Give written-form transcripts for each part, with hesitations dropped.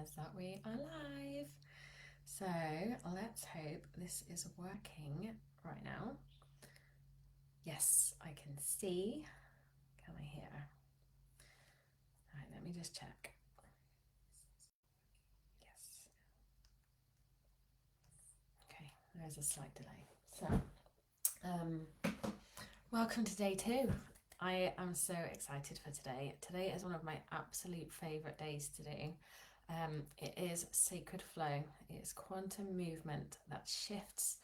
says that we are live. So let's hope this is working right now. Yes, I can see. Can I hear? All right, let me just check. Yes. Okay, there's a slight delay. So, welcome to day 2. I am so excited for today. Today is one of my absolute favourite days to do. It is Sacred Flow. It's quantum movement that shifts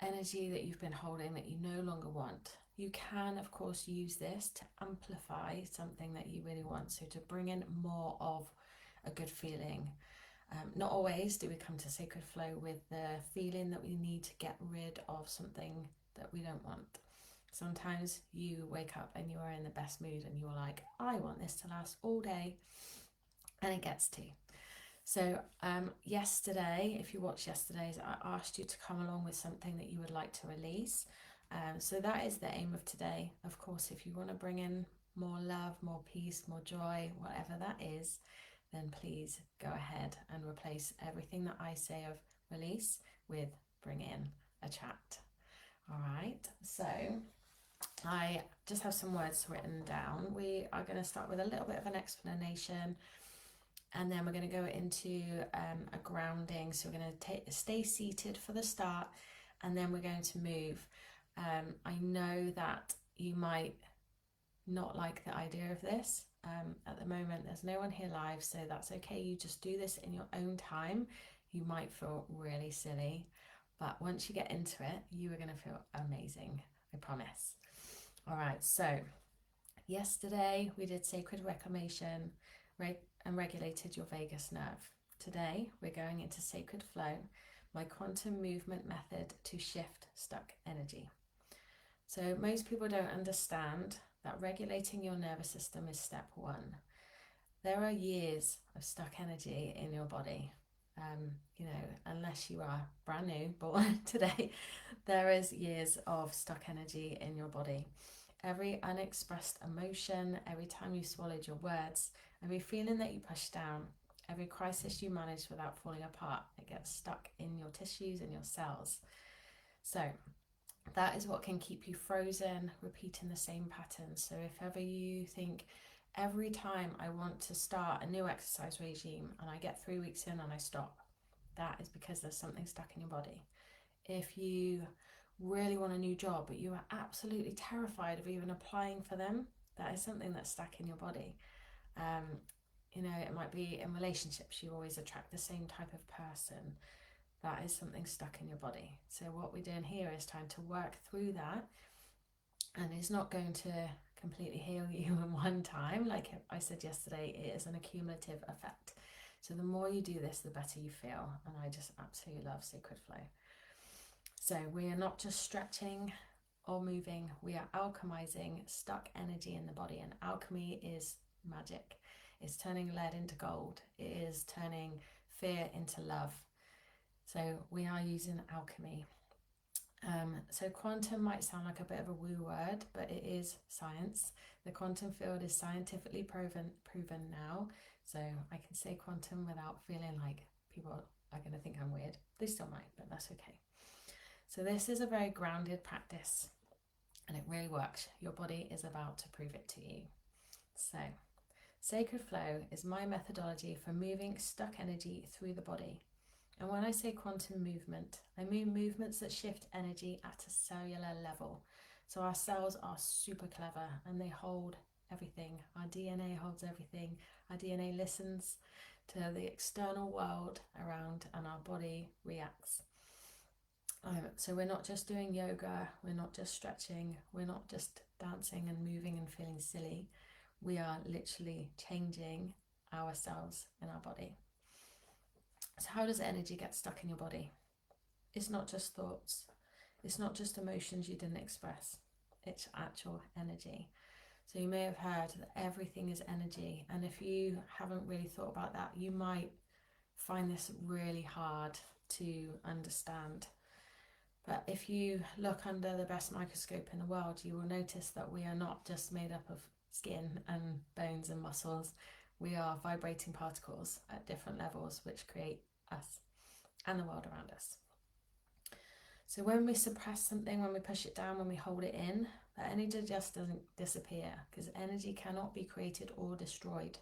energy that you've been holding that you no longer want. You can, of course, use this to amplify something that you really want, so to bring in more of a good feeling. Not always do we come to Sacred Flow with the feeling that we need to get rid of something that we don't want. Sometimes you wake up and you are in the best mood and you're like, I want this to last all day, and it gets to. So yesterday, if you watched yesterday's, I asked you to come along with something that you would like to release. So that is the aim of today. Of course, if you want to bring in more love, more peace, more joy, whatever that is, then please go ahead and replace everything that I say of release with bring in a chat. All right, so I just have some words written down. We are going to start with a little bit of an explanation, and then we're going to go into a grounding. So we're going to stay seated for the start, and then we're going to move. I know that you might not like the idea of this. At the moment, there's no one here live, so that's okay. You just do this in your own time. You might feel really silly, but once you get into it, you are going to feel amazing, I promise. All right, so yesterday we did sacred reclamation and regulated your vagus nerve. Today we're going into sacred flow, my quantum movement method to shift stuck energy. So most people don't understand that regulating your nervous system is step 1. There are years of stuck energy in your body. Unless you are brand new, born today, there is years of stuck energy in your body. Every unexpressed emotion, every time you swallowed your words, every feeling that you push down, every crisis you manage without falling apart, it gets stuck in your tissues and your cells. So that is what can keep you frozen, repeating the same patterns. So if ever you think, every time I want to start a new exercise regime and I get 3 weeks in and I stop, that is because there's something stuck in your body. If you really want a new job but you are absolutely terrified of even applying for them, that is something that's stuck in your body. It might be in relationships, you always attract the same type of person. That is something stuck in your body. So what we're doing here is trying to work through that, and it's not going to completely heal you in one time. Like I said yesterday, it is an accumulative effect. So the more you do this, the better you feel, and I just absolutely love Sacred Flow. So we are not just stretching or moving, we are alchemizing stuck energy in the body, and alchemy is magic. It's turning lead into gold. It is turning fear into love. So we are using alchemy. So quantum might sound like a bit of a woo word, but it is science. The quantum field is scientifically proven now. So I can say quantum without feeling like people are going to think I'm weird. They still might, but that's okay. So this is a very grounded practice, and it really works. Your body is about to prove it to you. So Sacred Flow is my methodology for moving stuck energy through the body. And when I say quantum movement, I mean movements that shift energy at a cellular level. So our cells are super clever and they hold everything. Our DNA holds everything. Our DNA listens to the external world around, and our body reacts. So we're not just doing yoga, we're not just stretching, we're not just dancing and moving and feeling silly. We are literally changing ourselves in our body. So how does energy get stuck in your body? It's not just thoughts. It's not just emotions you didn't express. It's actual energy. So you may have heard that everything is energy. And if you haven't really thought about that, you might find this really hard to understand. But if you look under the best microscope in the world, you will notice that we are not just made up of skin and bones and muscles. We are vibrating particles at different levels which create us and the world around us. So when we suppress something, when we push it down, when we hold it in, that energy just doesn't disappear, because energy cannot be created or destroyed.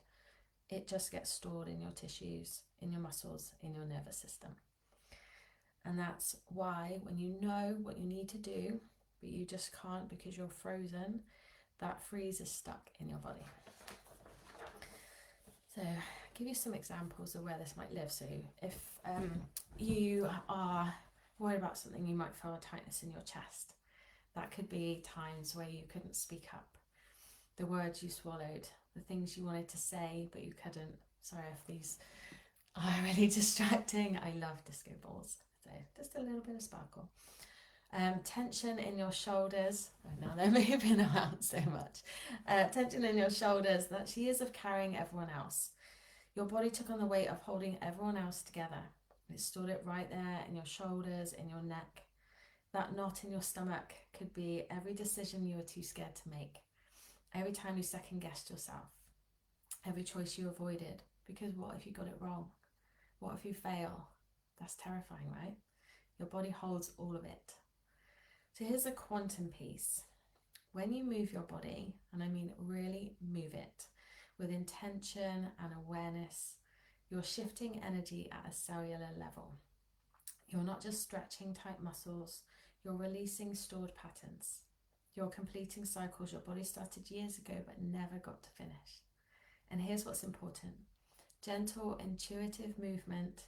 It just gets stored in your tissues, in your muscles, in your nervous system. And that's why when you know what you need to do, but you just can't because you're frozen, that freeze is stuck in your body. So I'll give you some examples of where this might live. So if you are worried about something, you might feel a tightness in your chest. That could be times where you couldn't speak up, the words you swallowed, the things you wanted to say but you couldn't. Sorry if these are really distracting. I love disco balls, so just a little bit of sparkle. Tension in your shoulders. Oh, now they're moving around so much. Tension in your shoulders. That's years of carrying everyone else. Your body took on the weight of holding everyone else together. It stored it right there in your shoulders, in your neck. That knot in your stomach could be every decision you were too scared to make. Every time you second guessed yourself. Every choice you avoided. Because what if you got it wrong? What if you fail? That's terrifying, right? Your body holds all of it. So here's a quantum piece. When you move your body, and I mean really move it, with intention and awareness, you're shifting energy at a cellular level. You're not just stretching tight muscles, you're releasing stored patterns. You're completing cycles your body started years ago but never got to finish. And here's what's important. Gentle, intuitive movement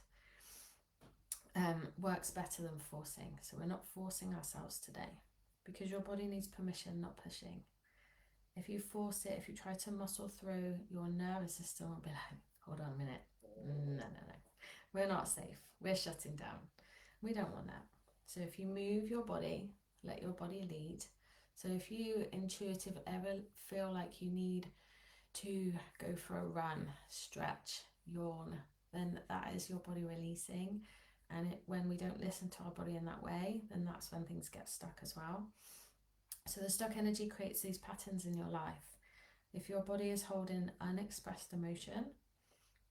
works better than forcing. So we're not forcing ourselves today because your body needs permission, not pushing. If you force it, if you try to muscle through, your nervous system will be like, hold on a minute. No. We're not safe. We're shutting down. We don't want that. So if you move your body, let your body lead. So if you intuitive ever feel like you need to go for a run, stretch, yawn, then that is your body releasing. And when we don't listen to our body in that way, then that's when things get stuck as well. So the stuck energy creates these patterns in your life. If your body is holding unexpressed emotion,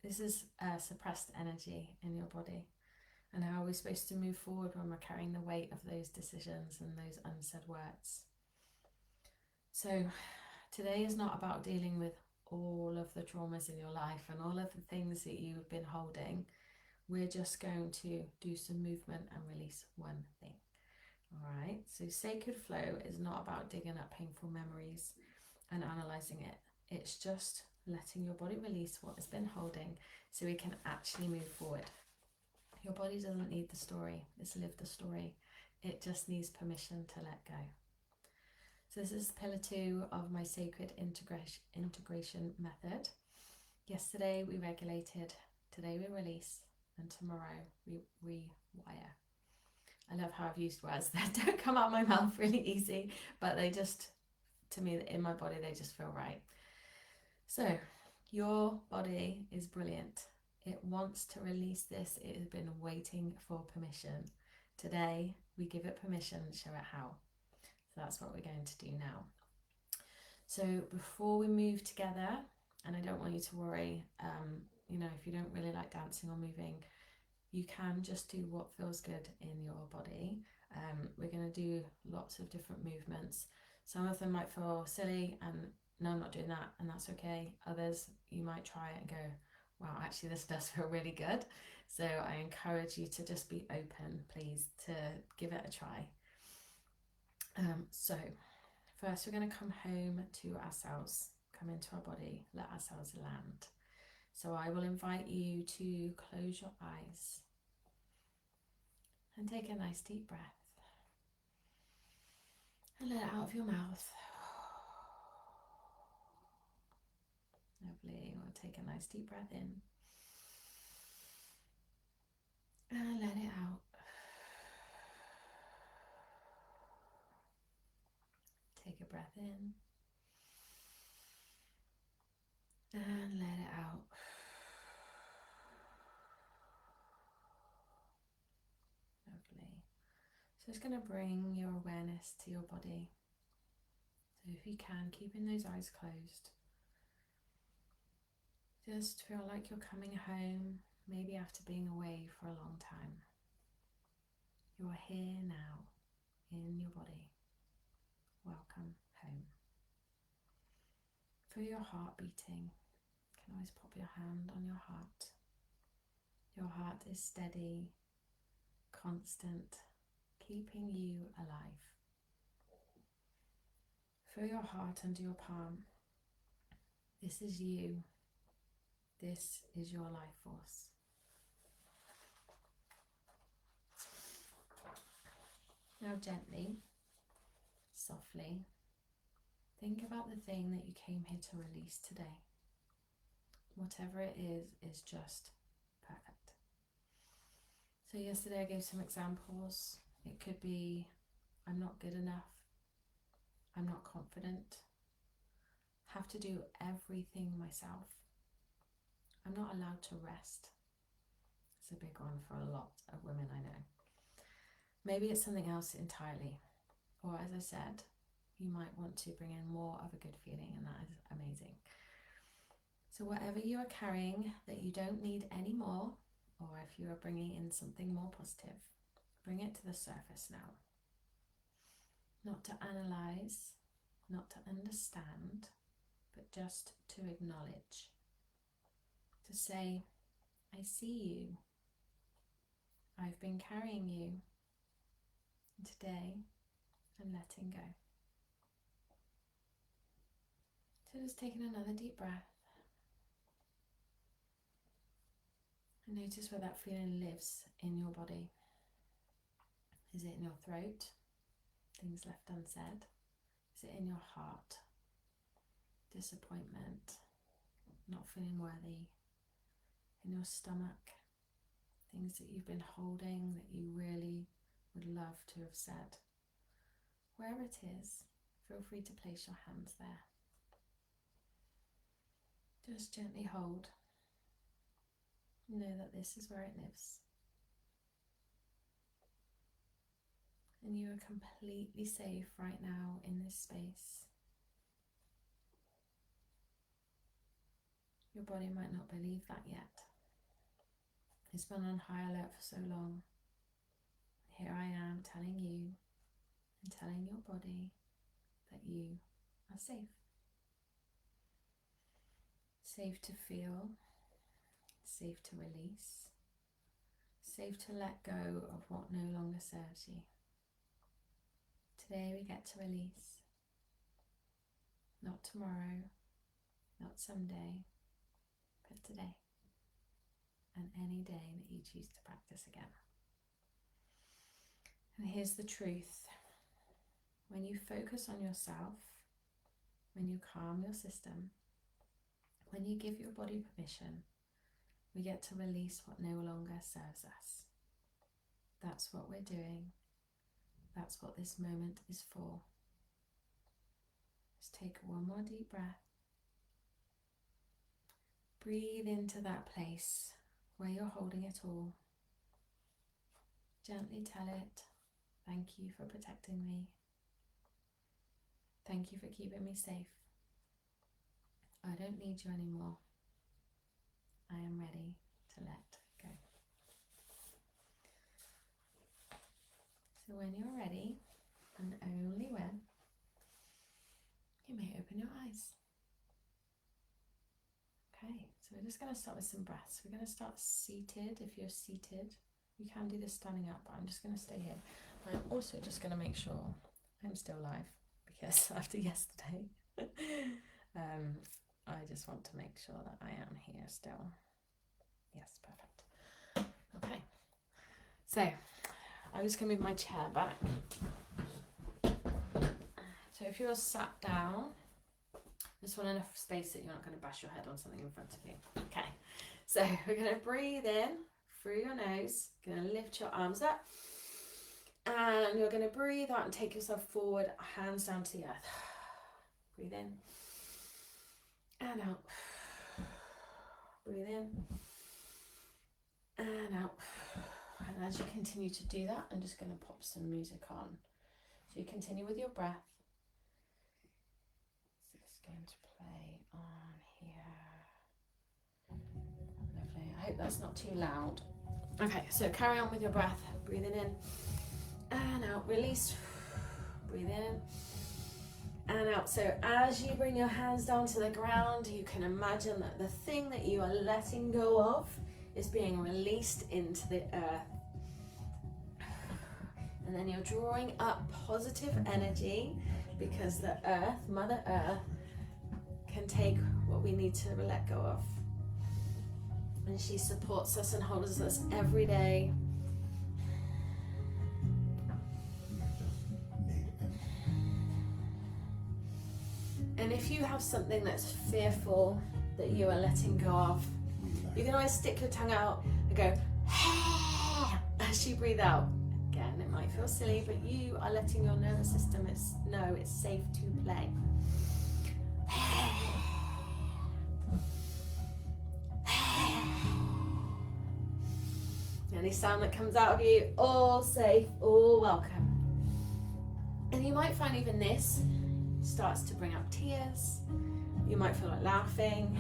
this is suppressed energy in your body. And how are we supposed to move forward when we're carrying the weight of those decisions and those unsaid words? So today is not about dealing with all of the traumas in your life and all of the things that you've been holding. We're just going to do some movement and release one thing. All right, so sacred flow is not about digging up painful memories and analysing it. It's just letting your body release what it's been holding so we can actually move forward. Your body doesn't need the story, it's lived the story. It just needs permission to let go. So this is pillar 2 of my sacred integration method. Yesterday we regulated, today we release, and tomorrow we rewire. I love how I've used words that don't come out of my mouth really easy, but they just, to me, in my body, they just feel right. So your body is brilliant. It wants to release this. It has been waiting for permission. Today, we give it permission and show it how. So that's what we're going to do now. So before we move together, and I don't want you to worry, if you don't really like dancing or moving, you can just do what feels good in your body. We're going to do lots of different movements. Some of them might feel silly and no, I'm not doing that, and that's okay. Others, you might try it and go, wow, actually this does feel really good. So I encourage you to just be open, please, to give it a try. So first we're going to come home to ourselves, come into our body, let ourselves land. So I will invite you to close your eyes and take a nice deep breath and let it out of your mouth. Lovely. We'll take a nice deep breath in and let it out. Take a breath in and let it out. Lovely. So it's going to bring your awareness to your body. So if you can, keeping those eyes closed. Just feel like you're coming home, maybe after being away for a long time. You're here now, in your body. Welcome home. Feel your heart beating. You can always pop your hand on your heart. Your heart is steady, constant, keeping you alive. Feel your heart under your palm. This is you. This is your life force. Now gently, softly, think about the thing that you came here to release today. Whatever it is just perfect. So yesterday I gave some examples. It could be, I'm not good enough. I'm not confident. Have to do everything myself. I'm not allowed to rest. It's a big one for a lot of women I know. Maybe it's something else entirely. Or as I said, you might want to bring in more of a good feeling, and that is amazing. So whatever you are carrying that you don't need anymore, or if you are bringing in something more positive, bring it to the surface now. Not to analyze, not to understand, but just to acknowledge. To say, I see you. I've been carrying you. And today, I'm letting go. So just taking another deep breath. And notice where that feeling lives in your body. Is it in your throat? Things left unsaid? Is it in your heart? Disappointment? Not feeling worthy? In your stomach? Things that you've been holding that you really would love to have said? Wherever it is, feel free to place your hands there. Just gently hold. Know that this is where it lives. And you are completely safe right now in this space. Your body might not believe that yet. It's been on high alert for so long. Here I am telling you and telling your body that you are safe. Safe to feel, safe to release, safe to let go of what no longer serves you. Today we get to release. Not tomorrow, not someday, but today. And any day that you choose to practice again. And here's the truth. When you focus on yourself, when you calm your system, when you give your body permission, we get to release what no longer serves us. That's what we're doing. That's what this moment is for. Just take one more deep breath. Breathe into that place where you're holding it all. Gently tell it, thank you for protecting me. Thank you for keeping me safe. I don't need you anymore. I am ready to let go. So when you're ready, and only when, you may open your eyes. Okay, so we're just going to start with some breaths. We're going to start seated. If you're seated, you can do this standing up, but I'm just going to stay here. I'm also just going to make sure I'm still live, because after yesterday, I just want to make sure that I am here still. Yes, perfect. Okay, so I'm just going to move my chair back. So if you're sat down, just want enough space that you're not going to bash your head on something in front of you. Okay, so we're going to breathe in through your nose, going to lift your arms up, and you're going to breathe out and take yourself forward, hands down to the earth. Breathe in and out. Breathe in and out. And as you continue to do that, I'm just going to pop some music on. So you continue with your breath. So it's going to play on here. I hope that's not too loud. Okay, so carry on with your breath. Breathing in and out. Release. Breathe in and out. So as you bring your hands down to the ground, you can imagine that the thing that you are letting go of is being released into the earth. And then you're drawing up positive energy because the earth, Mother Earth, can take what we need to let go of. And she supports us and holds us every day. And if you have something that's fearful that you are letting go of, you can always stick your tongue out and go as you breathe out. Again, it might feel silly, but you are letting your nervous system know it's safe to play. Any sound that comes out of you, all safe, all welcome. And you might find even this starts to bring up tears. You might feel like laughing.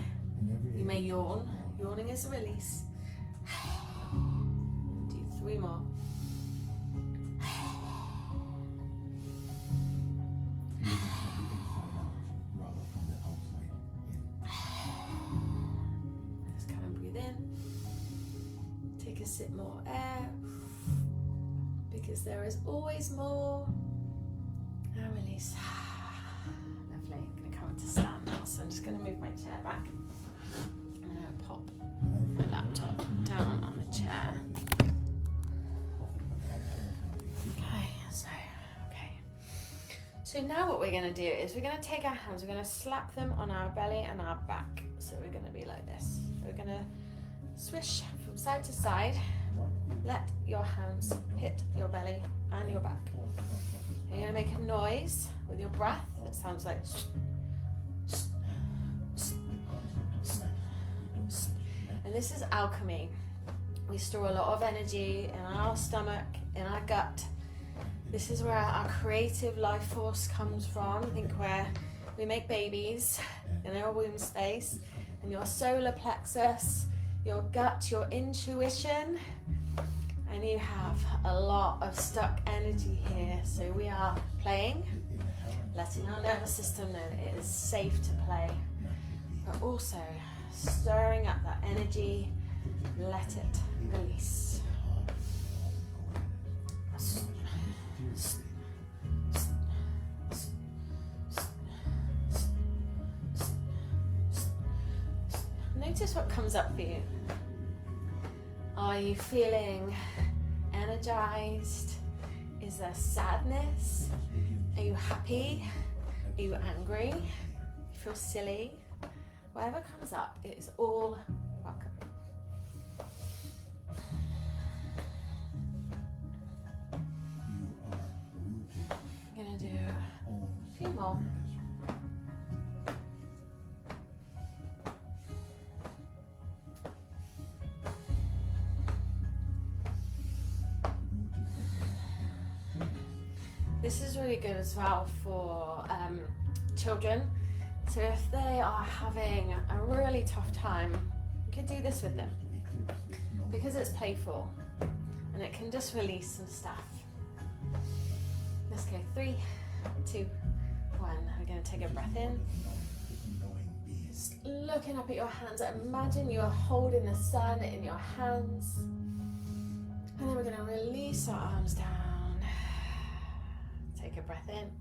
You may yawn. Yawning is a release. Do 3 more. Just kind of breathe in. Take a sip more air. Because there is always more. And release. Lovely. I'm going to come to stand now, so I'm just going to move my chair back. I'm going to pop my laptop down on the chair. So now what we're going to do is we're going to take our hands, we're going to slap them on our belly and our back. So we're going to be like this. We're going to swish from side to side. Let your hands hit your belly and your back. You're going to make a noise with your breath that sounds like and this is alchemy. We store a lot of energy in our stomach, in our gut. This is where our creative life force comes from. I think where we make babies in our womb space, and your solar plexus, your gut, your intuition, and you have a lot of stuck energy here. So we are playing, letting our nervous system know that it is safe to play, but also stirring up that energy, let it release. Notice what comes up for you. Are you feeling energized? Is there sadness? Are you happy? Are you angry? You feel silly? Whatever comes up, it is all welcome. I'm going to do a few more. This is really good as well for children. So if they are having a really tough time, you can do this with them because it's playful and it can just release some stuff. Let's go 3, 2, 1. We're going to take a breath in. Just looking up at your hands, imagine you're holding the sun in your hands. And then we're going to release our arms down. Take a breath in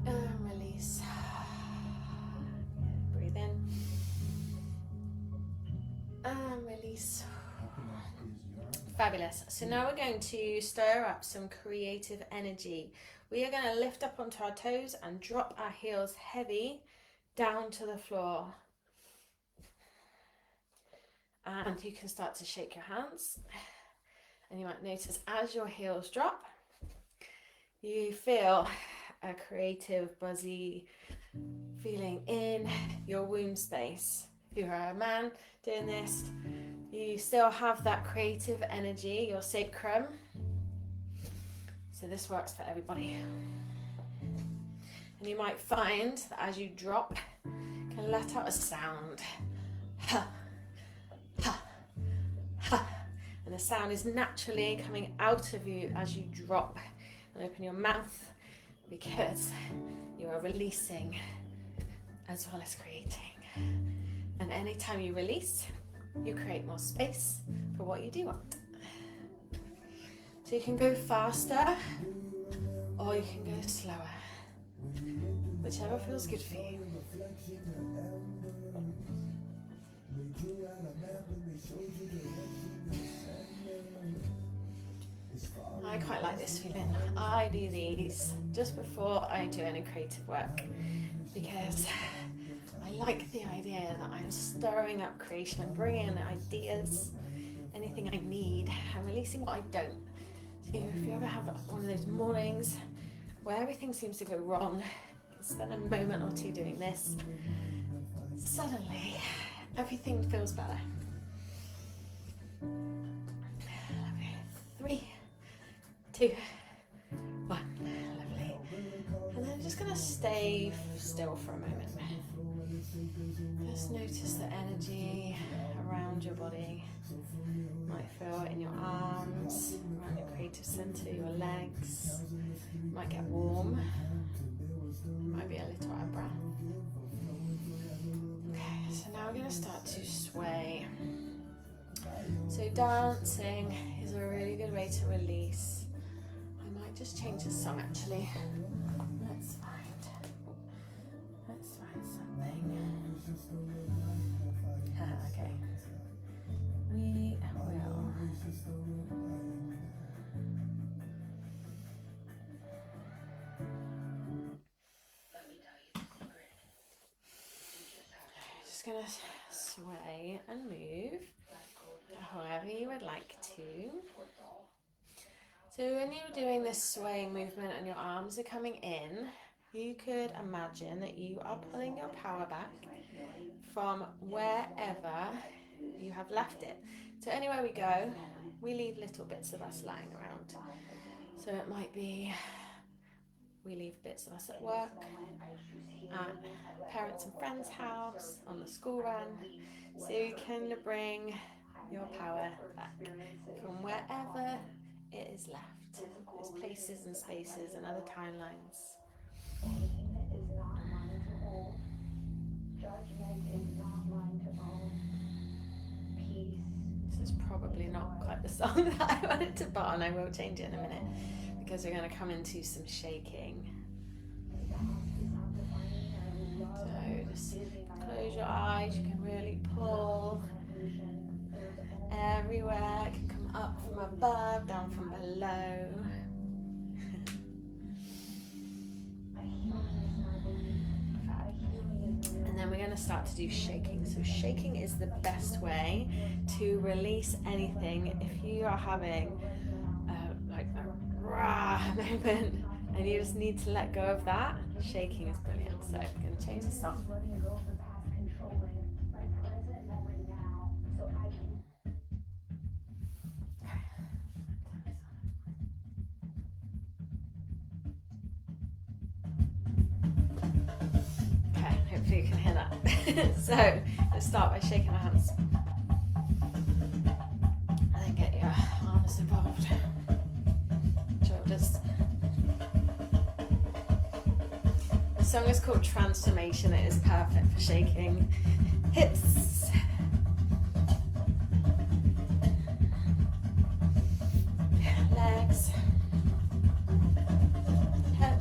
and release. Breathe in and release. Fabulous. So now we're going to stir up some creative energy. We are going to lift up onto our toes and drop our heels heavy down to the floor. And you can start to shake your hands. And you might notice as your heels drop, you feel a creative, buzzy feeling in your womb space. If you're a man doing this, you still have that creative energy, your sacrum. So this works for everybody. And you might find that as you drop, you can let out a sound. sound is naturally coming out of you as you drop and open your mouth, because you are releasing as well as creating. And anytime you release, you create more space for what you do want. So you can go faster or you can go slower, whichever feels good for you. I quite like this feeling. I do these just before I do any creative work, because I like the idea that I'm stirring up creation and bringing in ideas, anything I need, and releasing what I don't. So if you ever have one of those mornings where everything seems to go wrong, spend a moment or two doing this, suddenly everything feels better. 3, 2, 1, lovely. And then I'm just going to stay still for a moment. Just notice the energy around your body. You might feel it in your arms, around your creative center, your legs. You might get warm. You might be a little out of breath. Okay, so now we're going to start to sway. So dancing is a really good way to release. I might just change the song actually. Let's find something. Okay. We will. Just gonna sway and move however you would like to. So when you're doing this swaying movement and your arms are coming in, you could imagine that you are pulling your power back from wherever you have left it. So anywhere we go, we leave little bits of us lying around. So it might be we leave bits of us at work, at parents and friends' house, on the school run. So you can bring your power back from wherever it is left. There's places and spaces and other timelines. This is probably not quite the song that I wanted to put on. I will change it in a minute because we're going to come into some shaking. So just close your eyes. You can really pull everywhere. It can come up from above, down from below. And then we're going to start to do shaking. So shaking is the best way to release anything. If you are having like a rah moment and you just need to let go of that, shaking is brilliant. So I'm going to change the song. Hopefully you can hear that. So let's start by shaking our hands. And then get your arms involved. Shoulders. The song is called Transformation. It is perfect for shaking hips. Legs. Head.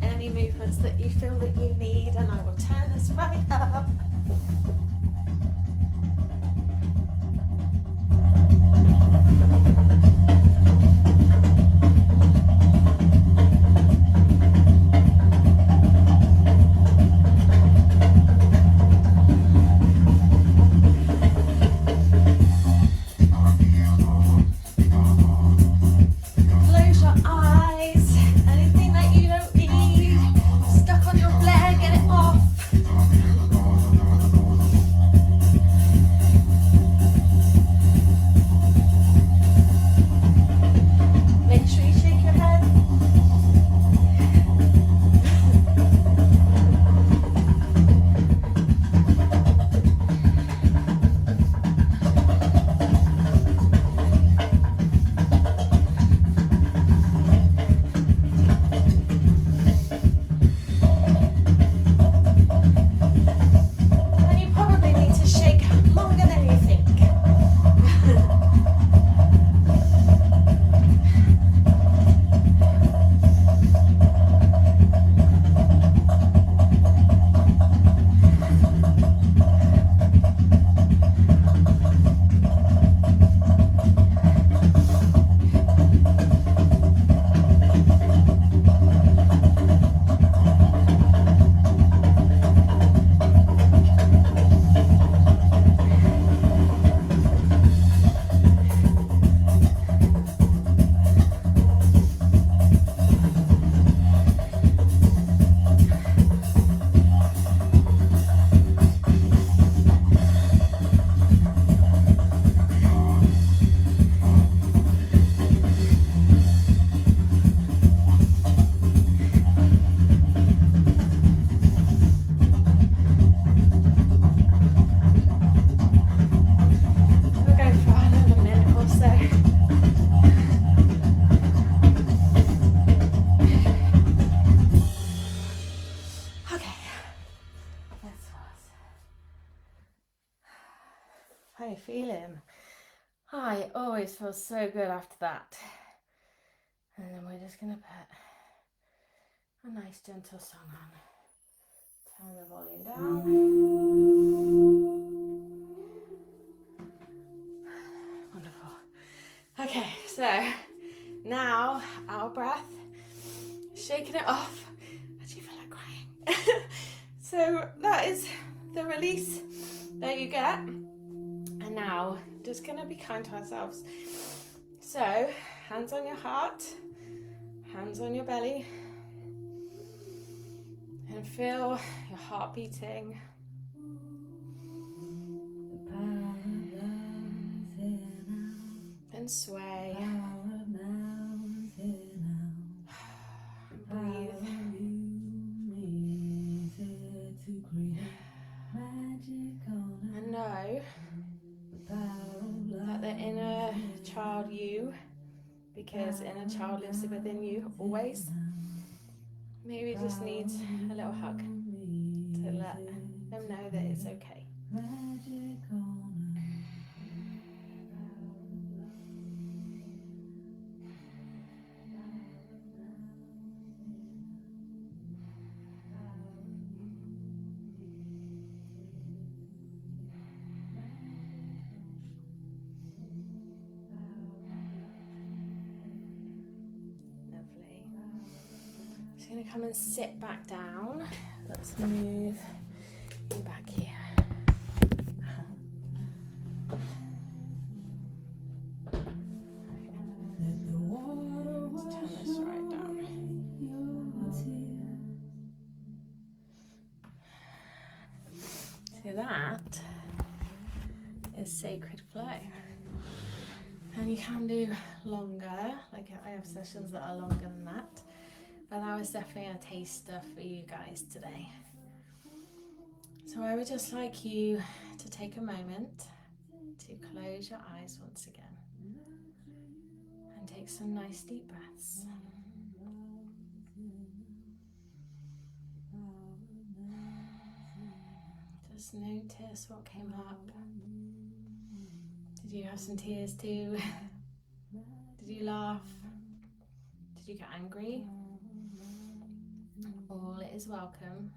Any movements that you feel that you need, and I will turn this right up. Close your eyes. Anything that you don't need stuck on your leg, get it off. How are you feeling? I always feel so good after that. And then we're just going to put a nice gentle song on. Turn the volume down. Wonderful. Okay, so now our breath, shaking it off. I actually feel like crying. So that is the release that you get. And now, just gonna be kind to ourselves. So, hands on your heart, hands on your belly, and feel your heart beating. Then sway. Breathe. And know that the inner child you, because inner child lives within you always, maybe just needs a little hug to let them know that it's okay. Lovely. Just going to come and sit back down. Let's move you back here. Let's turn this right down. So that is Sacred Flow. And you can do longer, like I have sessions that are longer than that, but that was definitely a taster for you guys today. So I would just like you to take a moment to close your eyes once again and take some nice deep breaths. Just notice what came up. Did you have some tears too? Did you laugh? Did you get angry? All is welcome.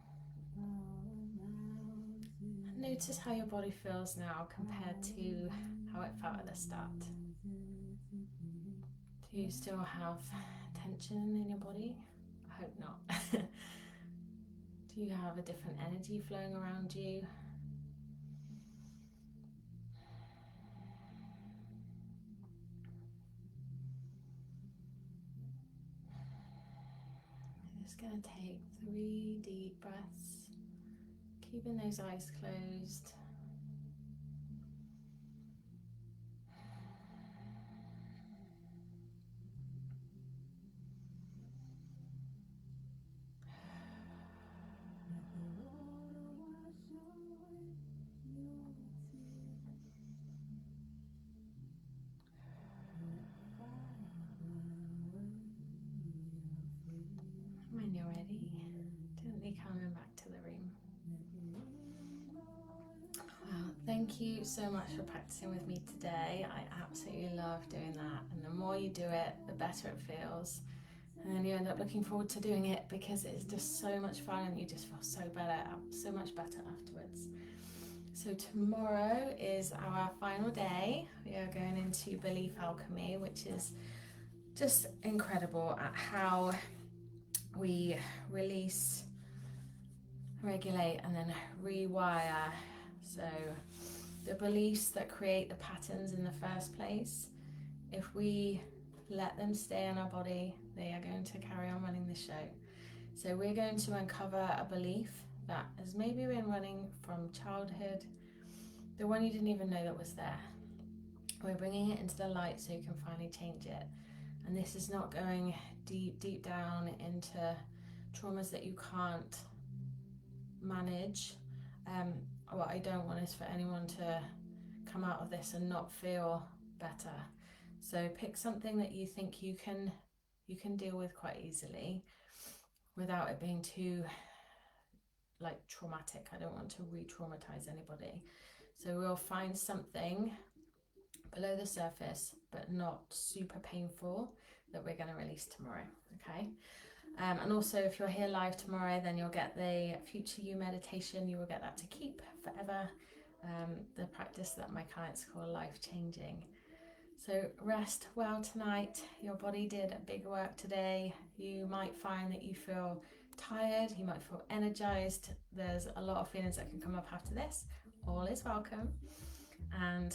Notice how your body feels now compared to how it felt at the start. Do you still have tension in your body? I hope not. Do you have a different energy flowing around you? I'm just going to take 3 deep breaths, keeping those eyes closed. When you're ready, gently coming back to the room. Well, thank you so much for practicing with me today. I absolutely love doing that, and the more you do it, the better it feels. And then you end up looking forward to doing it because it's just so much fun and you just feel so much better afterwards. So tomorrow is our final day. We are going into Belief Alchemy, which is just incredible at how we release, regulate, and then rewire. So the beliefs that create the patterns in the first place, if we let them stay in our body, they are going to carry on running the show. So we're going to uncover a belief that has maybe been running from childhood, the one you didn't even know that was there. We're bringing it into the light so you can finally change it. And this is not going deep down into traumas that you can't manage. What I don't want is for anyone to come out of this and not feel better. So pick something that you think you can deal with quite easily without it being too like traumatic. I don't want to re-traumatize anybody. So we'll find something below the surface, but not super painful, that we're going to release tomorrow. Okay. And also, if you're here live tomorrow, then you'll get the Future You meditation. You will get that to keep forever. The practice that my clients call life-changing. So rest well tonight. Your body did big work today. You might find that you feel tired. You might feel energized. There's a lot of feelings that can come up after this. All is welcome. And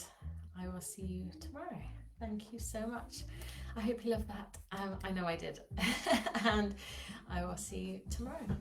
I will see you tomorrow. Thank you so much. I hope you loved that. I know I did. And I will see you tomorrow.